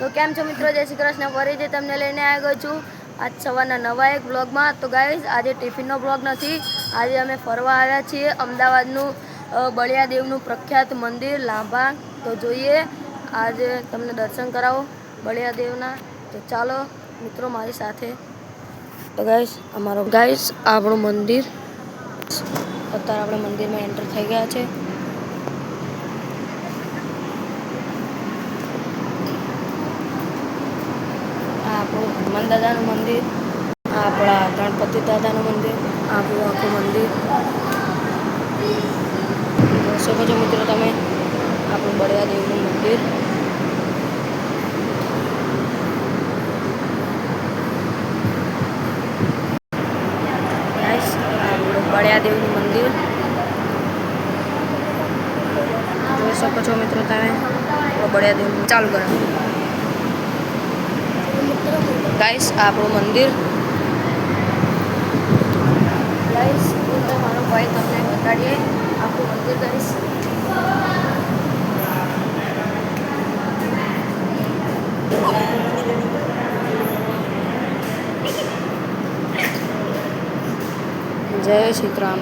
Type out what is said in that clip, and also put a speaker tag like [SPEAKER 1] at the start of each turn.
[SPEAKER 1] તો કેમ છો મિત્રો? જય શ્રી કૃષ્ણ. ફરીથી તમને લઈને આવી ગયો છું આજ સવારના નવા એક બ્લોગમાં. તો ગાઈઝ આજે ટિફિનનો બ્લોગ નથી, આજે અમે ફરવા આવ્યા છીએ અમદાવાદનું બળિયાદેવનું પ્રખ્યાત મંદિર લાંભા. તો જોઈએ આજે તમને દર્શન કરાવો બળિયાદેવના. તો ચાલો મિત્રો મારી સાથે. તો ગાઈઝ આપણું મંદિર, અત્યારે આપણે મંદિરમાં એન્ટર થઈ ગયા છે. આપણું હનુમાન દાદાનું મંદિર, આપણા ગણપતિ દાદાનું મંદિર, આપણું આખું મંદિર જોઈ શકો છો મિત્રો તમે. આપણું બળિયાદેવનું મંદિર, આપણું બળિયાદેવનું મંદિર જોઈ શકો છો મિત્રો તમે. બળિયાદેવનું ચાલુ કરો ગાઈસ, આપણું મંદિર. ગાઈસ મારો ભાઈ તમને બતાડીએ આપણું મંદિર ગાઈસ. જય સીતરામ.